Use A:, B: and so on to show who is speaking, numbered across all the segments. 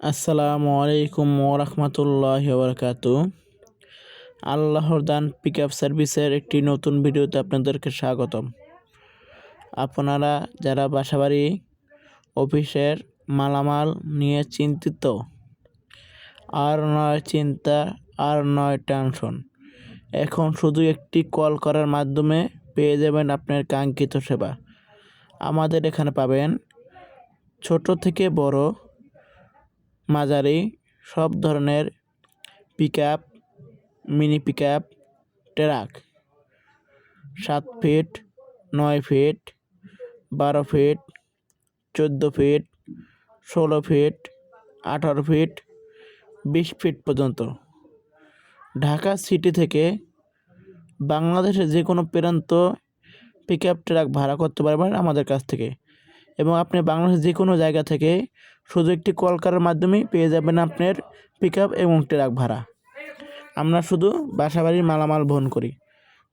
A: আসসালামু আলাইকুম ওরহমতুল্লাহি ওবরাকাতু। আল্লাহর দান পিক আপ সার্ভিসের একটি নতুন ভিডিওতে আপনাদেরকে স্বাগতম। আপনারা যারা বাসাবাড়ি অফিসের মালামাল নিয়ে চিন্তিত, আর নয় চিন্তা আর নয় টেনশন, এখন শুধু একটি কল করার মাধ্যমে পেয়ে যাবেন আপনার কাঙ্ক্ষিত সেবা। আমাদের এখানে পাবেন ছোট থেকে বড় মাঝারি সব ধরনের pick up, mini pick up, truck 7 feet, 9 feet, 12 feet, 14 feet, 16 feet, 18 feet, 20 feet পর্যন্ত। ঢাকা সিটি থেকে বাংলাদেশের যে কোনো প্রান্ত পিক আপ ট্রাক ভাড়া করতে পারবেন আমাদের কাছ থেকে, এবং আপনি বাংলাদেশের যে কোনো জায়গা থেকে শুধু একটি কল করার মাধ্যমেই পেয়ে যাবেন আপনার পিক আপ এবং ট্রাক ভাড়া। আমরা শুধু বাসাবাড়ির মালামাল বহন করি,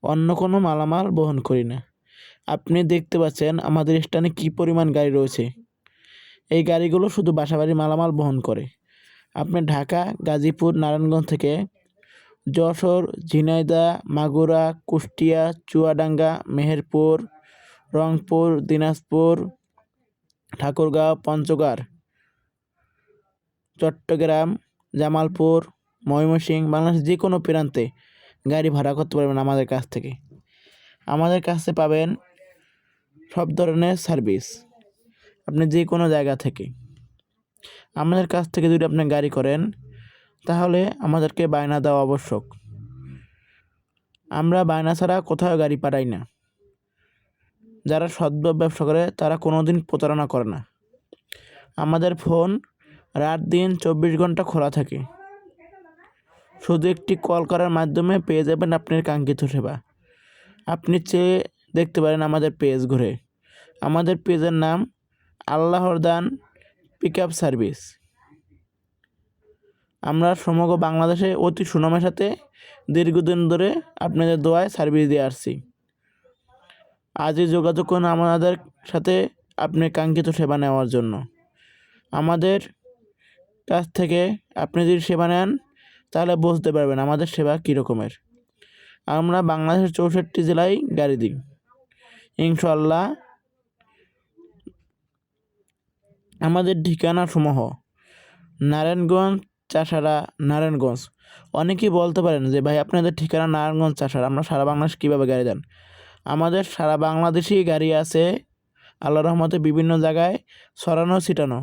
A: অন্য কোনো মালামাল বহন করি না। আপনি দেখতে পাচ্ছেন আমাদের স্থানে কী পরিমাণ গাড়ি রয়েছে। এই গাড়িগুলো শুধু বাসাবাড়ির মালামাল বহন করে। আপনি ঢাকা, গাজীপুর, নারায়ণগঞ্জ থেকে যশোর, ঝিনাইদহ, মাগুরা, কুষ্টিয়া, চুয়াডাঙ্গা, মেহেরপুর, রংপুর, দিনাজপুর, ঠাকুরগাঁও, পঞ্চগড়, চট্টগ্রাম, জামালপুর, ময়মনসিংহ, বাংলাদেশের যে কোনো প্রান্তে গাড়ি ভাড়া করতে পারবেন আমাদের কাছ থেকে। আমাদের কাছে পাবেন সব ধরনের সার্ভিস, আপনি যে কোনো জায়গা থেকে। আমাদের কাছ থেকে যদি আপনি গাড়ি করেন তাহলে আমাদেরকে বায়না দেওয়া আবশ্যক। আমরা বায়না ছাড়া কোথাও গাড়ি পাঠাই না। যারা সৎভাবে ব্যবসা করে তারা কোনো দিন প্রতারণা করে না। আমাদের ফোন রাত দিন 24 ঘন্টা খোলা থাকে। শুধু একটি কল করার মাধ্যমে পেয়ে যাবেন আপনার কাঙ্ক্ষিত সেবা। আপনি চেয়ে দেখতে পারেন আমাদের পেজ ঘুরে। আমাদের পেজের নাম আল্লাহর দান পিক আপ সার্ভিস। আমরা সমগ্র বাংলাদেশে অতি সুনামের সাথে দীর্ঘদিন ধরে আপনাদের দোয়ায় সার্ভিস দিয়ে আসছি। আজই যোগাযোগ করুন আমাদের সাথে আপনি কাঙ্ক্ষিত সেবা নেওয়ার জন্য। আমাদের কাছ থেকে আপনি যদি সেবা নেন তাহলে বুঝতে পারবেন আমাদের সেবা কী রকমের। আমরা বাংলাদেশের 64 জেলায় গাড়ি দিই ইনশাআল্লাহ। আমাদের ঠিকানা সমূহ নারায়ণগঞ্জ, চাষাড়া, নারায়ণগঞ্জ। অনেকেই বলতে পারেন যে ভাই আপনাদের ঠিকানা নারায়ণগঞ্জ, চাষাড়া, আমরা সারা বাংলাদেশ কীভাবে গাড়ি দেন? আমাদের সারা বাংলাদেশেই গাড়ি আছে, আল্লাহর রহমতে বিভিন্ন জায়গায় ছড়ানো ছিটানো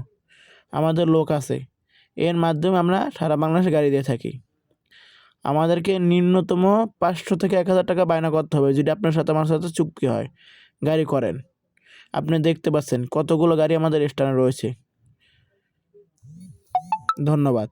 A: আমাদের লোক আছে। এর মাধ্যমে আমরা সারা বাংলাদেশে গাড়ি দিয়ে থাকি। আমাদেরকে ন্যূনতম 500 থেকে 1000 টাকা বায়না করতে হবে যদি আপনার সাথে আমার সাথে চুক্তি হয়, গাড়ি করেন। আপনি দেখতে পাচ্ছেন কতগুলো গাড়ি আমাদের স্ট্যান্ডে রয়েছে। ধন্যবাদ।